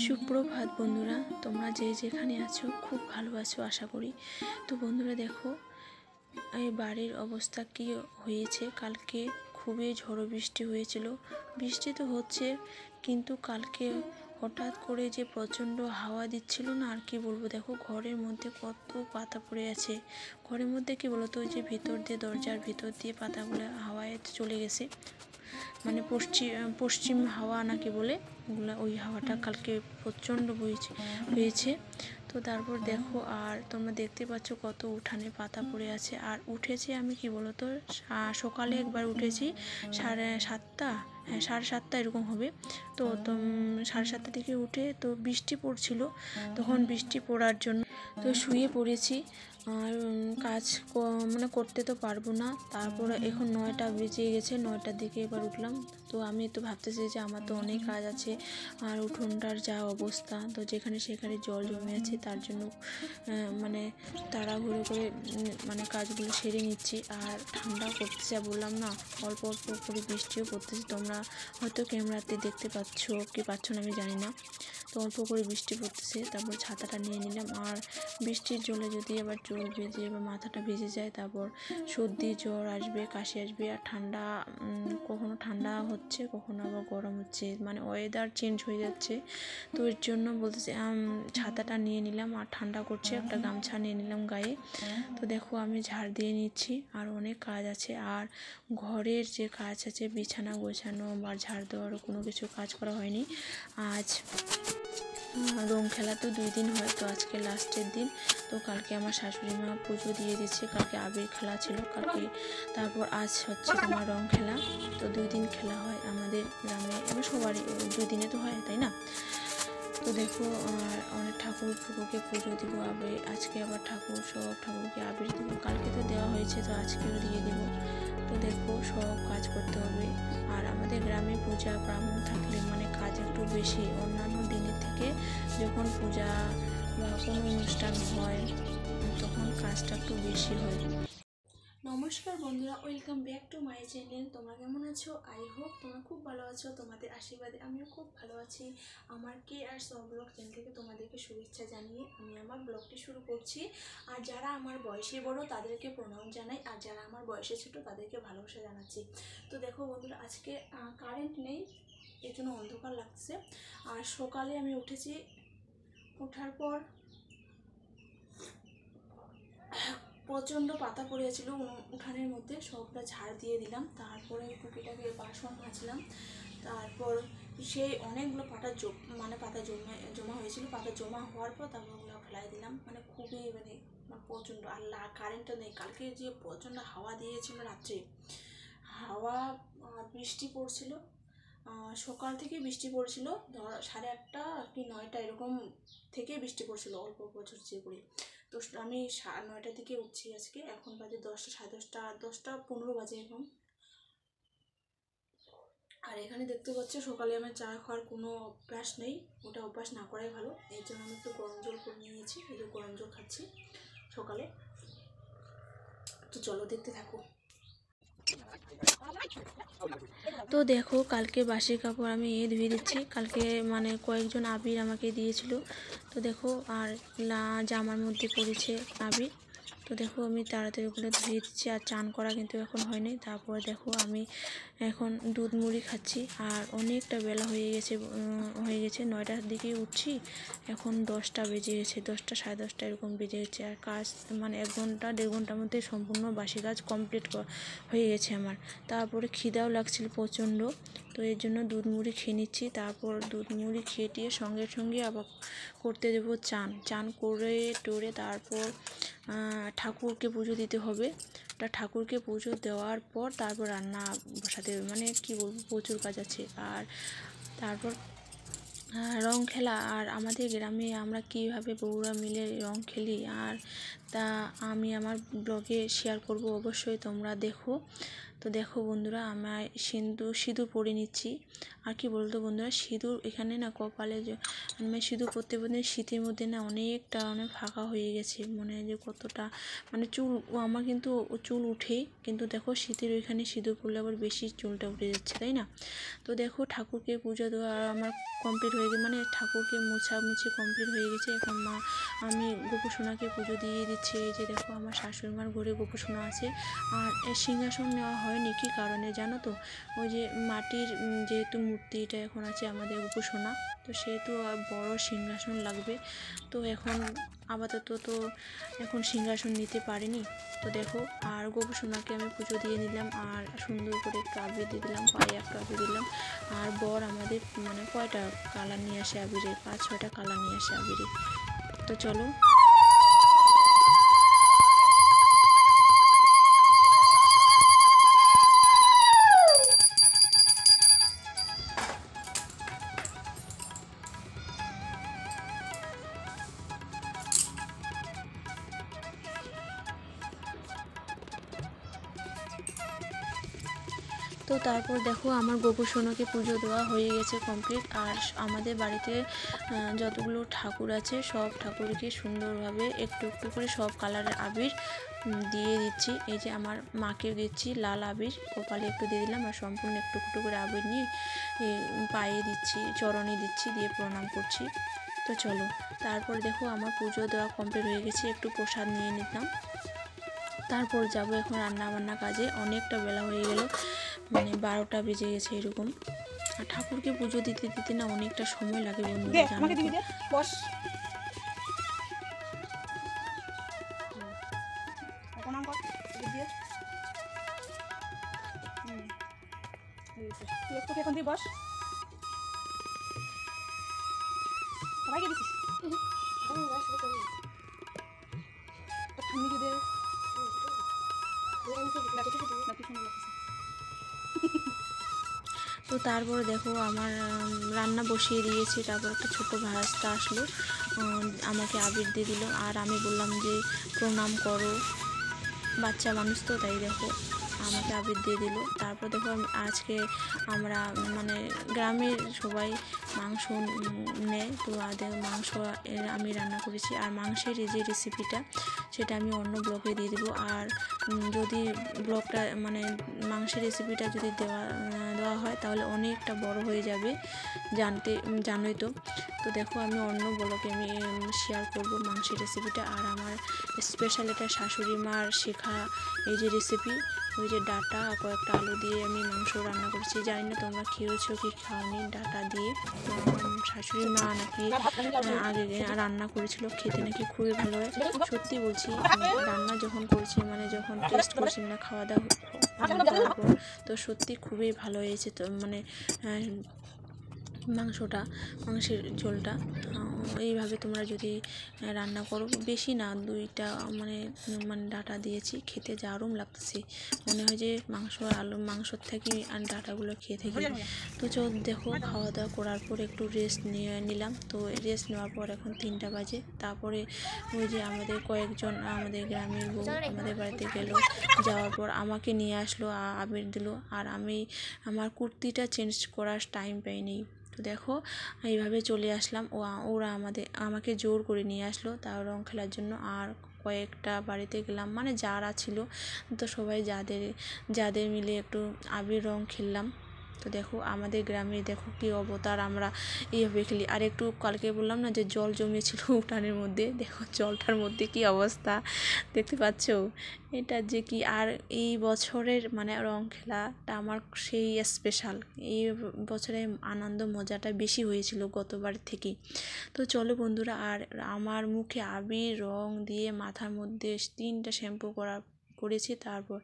সুপ্রভাত বন্ধুরা, তোমরা যে যেখানে আছো খুব ভালো আছো আশা করি। তো বন্ধুরা দেখো, এই বাড়ির অবস্থা কি হয়েছে। কালকে খুবই ঝড়ো বৃষ্টি হয়েছিল। বৃষ্টি তো হচ্ছে, কিন্তু কালকে হঠাৎ করে যে প্রচণ্ড হাওয়া দিচ্ছিল না, আর কি বলবো। দেখো ঘরের মধ্যে কত পাতা পড়ে আছে। ঘরের মধ্যে কি বলতো, ওই যে ভিতর দিয়ে, দরজার ভিতর দিয়ে পাতাগুলো হাওয়ায় চলে গেছে। মানে পশ্চিম হাওয়া নাকি বলে ওগুলা, ওই হাওয়াটা কালকে প্রচণ্ড হয়েছে। তো তারপর দেখো, আর তোমরা দেখতে পাচ্ছ কত উঠানে পাতা পড়ে আছে। আর উঠেছি আমি কি বলতো, সকালে একবার উঠেছি 7:30, হ্যাঁ 7:30 এরকম হবে। তো 7:30 থেকে উঠে তো বৃষ্টি পড়ছিল, তখন বৃষ্টি পড়ার জন্য তো শুয়ে পড়েছি। আর কাজ মানে করতে তো পারবো না। তারপর এখন 9টা বেজে গেছে, 9টার দিকে এবার উঠলাম। তো আমি তো ভাবতেছি যে আমার তো অনেক কাজ আছে, আর উঠোনটার যা অবস্থা, তো যেখানে সেখানে জল জমে আছে, তার জন্য মানে তাড়াহুড়ো করে মানে কাজগুলো সেরে নিচ্ছি। আর ঠান্ডাও করতেছে, বললাম না, অল্প অল্প করে বৃষ্টিও পড়তেছে। তোমরা হয়তো ক্যামেরাতে দেখতে পাচ্ছ কি পাচ্ছ না আমি জানি না। তো অল্প করে বৃষ্টি পড়তেছে, তারপর ছাতাটা নিয়ে নিলাম। আর বৃষ্টির জলে যদি আবার চুল ভিজে বা মাথাটা ভিজে যায়, তারপর সর্দি জ্বর আসবে, কাশি আসবে। আর ঠান্ডা, কখনো ঠান্ডা হচ্ছে, কখনো আবার গরম হচ্ছে, মানে ওয়েদার চেঞ্জ হয়ে যাচ্ছে। তো এর জন্য বলতেছি ছাতাটা নিয়ে নিলাম। আর ঠান্ডা করছে, একটা গামছা নিয়ে নিলাম গায়ে। তো দেখো আমি ঝাড় দিয়ে নিচ্ছি, আর অনেক কাজ আছে। আর ঘরের যে কাজ আছে, বিছানা গোছানো বা ঝাড় দেওয়ারও কোনো কিছু কাজ করা হয়নি। আজ রং খেলা তো 2 দিন হয়, তো আজকে লাস্টের দিন। তো কালকে আমার শাশুড়ি মা পুজো দিয়ে দিচ্ছে, কালকে আবির খেলা ছিল কালকে। তারপর আজ হচ্ছে তোমার রং খেলা। তো 2 দিন খেলা হয় আমাদের গ্রামে, এবার সবারই 2 দিনে তো হয়, তাই না। তো দেখো, আর অনেক ঠাকুরকে পুজো দিব আবির, আজকে আবার সব ঠাকুরকে আবির দিব। কালকে তো দেওয়া হয়েছে, তো আজকেও দিয়ে দেব। তো দেখো সব কাজ করতে হবে। আর আমাদের গ্রামে পূজা ব্রাহ্মণ থাকলে মানে কাজ একটু বেশি, অন্যান্য দিনের থেকে যখন পূজা বা কোনো অনুষ্ঠান হয় তখন কাজটা একটু বেশি হয়। নমস্কার বন্ধুরা, welcome back to my channel. তোমরা কেমন আছো? আই হোপ তোমরা খুব ভালো আছো। তোমাদের আশীর্বাদে আমিও খুব ভালো আছি। আমার কে আর সব ব্লগ চ্যানেল থেকে তোমাদেরকে শুভেচ্ছা জানিয়ে আমি আমার ব্লগটি শুরু করছি। আর যারা আমার বয়সে বড় তাদেরকে প্রণাম জানাই, আর যারা আমার বয়সে ছোট তাদেরকে ভালোবাসা জানাচ্ছি। তো দেখো বন্ধুরা, আজকে কারেন্ট নেই, এর জন্য অন্ধকার লাগছে। আর সকালে আমি উঠেছি, ওঠার পর প্রচণ্ড পাতা পড়েছিল উঠানের মধ্যে, সবটা ঝাড় দিয়ে দিলাম। তারপরে টুকিটাকে বাসন মাজলাম। তারপর সেই অনেকগুলো পাতা জমা হয়েছিল। পাতা জমা হওয়ার পর তারপর ওগুলো ফেলাই দিলাম। মানে খুবই প্রচণ্ড। আর কারেন্টটা নেই, কালকে যে প্রচণ্ড হাওয়া দিয়েছিল রাত্রে, হাওয়া বৃষ্টি পড়ছিল। সকাল থেকে বৃষ্টি পড়ছিল, 8:30 কি 9টা এরকম থেকে বৃষ্টি পড়ছিল, অল্প অল্প ঝরঝরে করে। তো আমি 9টার দিকে উঠছি আজকে, এখন বাজে 10টা, 10:30, 10:15 বাজে এখন। আর এখানে দেখতে পাচ্ছি সকালে আমার চা খাওয়ার কোনো অভ্যাস নেই, ওটা অভ্যাস না করাই ভালো। এর জন্য আমি একটু গরম জল করে নিয়েছি, এই যে গরম জল খাচ্ছি সকালে। তো চলো দেখতে থাকো। তো দেখো, কালকে বাসি কাপড় আমি ধুয়ে দিচ্ছি। কালকে মানে কয়েকজন আবির আমাকে দিয়েছিল। তো দেখো, আর জামার মধ্যে পড়েছে আবির। তো দেখো আমি তাড়াতাড়ি ওগুলো ধুয়ে দিচ্ছি। আর চান করা কিন্তু এখন হয়নি। তারপর দেখো আমি এখন দুধ মুড়ি খাচ্ছি। আর অনেকটা বেলা হয়ে গেছে 9টার দিকে উঠছি, এখন 10টা বেজে গেছে, 10টা, 10:30 এরকম বেজে গেছে। আর কাজ মানে 1 ঘন্টা 1.5 ঘন্টার মধ্যে সম্পূর্ণ বাসি কাজ কমপ্লিট হয়ে গেছে আমার। তারপরে খিদাও লাগছিল প্রচণ্ড, তো এর জন্য দুধ মুড়ি খেয়ে নিচ্ছি। তারপর দুধ মুড়ি খেয়ে টিয়ে সঙ্গে সঙ্গে আবার করতে দেবো চান করে টোরে। তারপর ঠাকুরকে পুজো দিতে হবে। ঠাকুরকে পুজো দেওয়ার পর তারপর রান্না বসাতে হবে। মানে কি বলবো, প্রচুর কাজ আছে। আর তারপর রং খেলা। আর আমাদের গ্রামে আমরা কীভাবে বউরা মিলে রং খেলি, আর তা আমি আমার ব্লগে শেয়ার করব, অবশ্যই তোমরা দেখো। তো দেখো বন্ধুরা আমার সিঁদুর পরে নিচ্ছি। আর কি বলতো বন্ধুরা, সিঁদুর এখানে না কপালে মানে সিঁদুর পরতে পরতে শীতের মধ্যে না অনেক ফাঁকা হয়ে গেছে, মনে হয় যে কতটা মানে চুল আমার কিন্তু চুল উঠেই, কিন্তু দেখো শীতের ওইখানে সিঁদুর পরলে আবার বেশি চুলটা উঠে যাচ্ছে, তাই না? তো দেখো ঠাকুরকে পুজো দেওয়া আমার কমপ্লিট হয়ে গেছে, মানে ঠাকুরকে মোছামুছি কমপ্লিট হয়ে গেছে। এখন আমি গোপুসোনাকে পুজো দিয়ে দিচ্ছি। এই যে দেখো আমার শাশুড়িমার ঘরে গোপুসোনা আছে। আর সিংহাসন নেওয়া হয়নি, কী কারণে জানো তো? ওই যে মাটির যেহেতু মূর্তিটা এখন আছে আমাদের গোপুসোনা, তো সেহেতু বড় সিংহাসন লাগবে। তো এখন আপাতত তো এখন সিংহাসন নিতে পারিনি। তো দেখো আর গোপুসোনাকে আমি পুজো দিয়ে নিলাম, আর সুন্দর করে একটু আবির দিয়ে দিলাম, পায়ে একটু আবির দিলাম। আর বর আমাদের মানে কয়টা কালার নিয়ে আসে আবিরে, 5-6টা কালার নিয়ে আসে আবিরে। তো চলো তো তারপর দেখো আমার গোপুসোনাকে পুজো দেওয়া হয়ে গেছে কমপ্লিট। আর আমাদের বাড়িতে যতগুলো ঠাকুর আছে সব ঠাকুরকে সুন্দরভাবে একটু একটু করে সব কালারের আবির দিয়ে দিচ্ছি। এই যে আমার মাকে দিচ্ছি লাল আবির, কপালে একটু দিয়ে দিলাম, আর সম্পূর্ণ একটু একটু করে আবির নিয়ে পায়ে দিচ্ছি, চরণে দিচ্ছি, দিয়ে প্রণাম করছি। তো চলো তারপর দেখো আমার পুজো দেওয়া কমপ্লিট হয়ে গেছে, একটু প্রসাদ নিয়ে নিতাম। তারপর যাব এখন রান্নাবান্না কাজে। অনেকটা বেলা হয়ে গেল, মানে 12টা বেজে গেছে এরকম। আর ঠাকুরকে পুজো দিতে দিতে না অনেকটা সময় লাগে বন্ধুরা, জানো তো? তো তারপরে দেখো আমার রান্না বসিয়ে দিয়েছি। তারপর একটা ছোটো ভাস্তা আসলো, আমাকে আবির দিয়ে দিল, আর আমি বললাম যে প্রণাম করো, বাচ্চা মানুষ তো, তাই দেখো আমাকে আবির দিয়ে দিল। তারপর দেখো আজকে আমরা মানে গ্রামের সবাই মাংস নেয়, তো মাংস আমি রান্না করেছি। আর মাংসের এই যে রেসিপিটা সেটা আমি অন্য ব্লগে দিয়ে দেবো। আর যদি ব্লগটা মানে মাংসের রেসিপিটা যদি দেওয়া হয় তাহলে অনেকটা বড় হয়ে যাবে, জানোই তো। তো দেখো আমি অন্য ব্লগে আমি শেয়ার করব মাংসের রেসিপিটা। আর আমার স্পেশাল এটা শাশুড়ি মার শেখা এই যে রেসিপি, ওই যে ডাটা কয়েকটা আলু দিয়ে আমি মাংস রান্না করেছি। জানি না তোমরা খেয়েছো কি খাওনি ডাটা দিয়ে। তো আমার শাশুড়ি মা নাকি আগে রান্না করেছিল, খেতে নাকি খুবই ভালো হয়। সত্যি বলছি, রান্না যখন করেছি মানে যখন টেস্ট করছি না খাওয়া দাওয়া করার পর, তো সত্যি খুবই ভালো হয়েছে। তো মানে মাংসের ঝোলটা এইভাবে তোমরা যদি রান্না করো, বেশি না 2টা মানে ডাটা দিয়েছি, খেতে দারুণ লাগতেছে, মনে হয় যে মাংসর থেকে আর ডাটাগুলো খেয়ে থাকি। তো দেখো খাওয়া দাওয়া করার পর একটু রেস্ট নিলাম। তো রেস্ট নেওয়ার পর এখন 3টা বাজে। তারপরে ওই যে আমাদের কয়েকজন আমাদের গ্রামের বউ আমাদের বাড়িতে গেল, যাওয়ার পর আমাকে নিয়ে আসলো, আবির দিল। আর আমি আমার কুর্তিটা চেঞ্জ করার টাইম পাইনি। তো দেখো এইভাবে চলে আসলাম, ওরা আমাকে জোর করে নিয়ে আসলো তার রং খেলার জন্য। আর কয়েকটা বাড়িতে গেলাম, মানে যারা ছিল, তো সবাই যাদের মিলে একটু আবির রং খেললাম। তো দেখো আমাদের গ্রামে দেখো কী অবতার, আমরা এইভাবে খেলি। আর একটু কালকে বললাম না যে জল জমিয়েছিল উঠানের মধ্যে, দেখো জলটার মধ্যে কি অবস্থা দেখতে পাচ্ছ, এটা যে কি। আর এই বছরের মানে রং খেলাটা আমার সেই স্পেশাল, এই বছরে আনন্দ মজাটা বেশি হয়েছিল গতবার থেকে। তো চলো বন্ধুরা, আর আমার মুখে আবির রং দিয়ে মাথার মধ্যে 3টা শ্যাম্পু করেছি। তারপর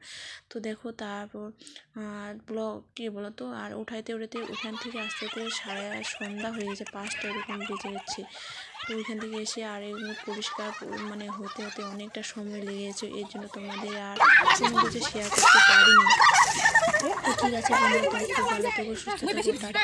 তো দেখো তারপর কী বলো তো, আর উঠাইতে ওখান থেকে আস্তে আস্তে সন্ধ্যা হয়ে গেছে, 5টা এরকম বেজে যাচ্ছে। তো ওইখান থেকে এসে আর এগুলো পরিষ্কার মানে হতে অনেকটা সময় লেগে গেছে, এর জন্য তোমাদের আর কোনো কিছু শেয়ার করতে পারিনি। তো ঠিক আছে বন্ধুরা, খুব ভালো থেকো, সুস্থ থাকো।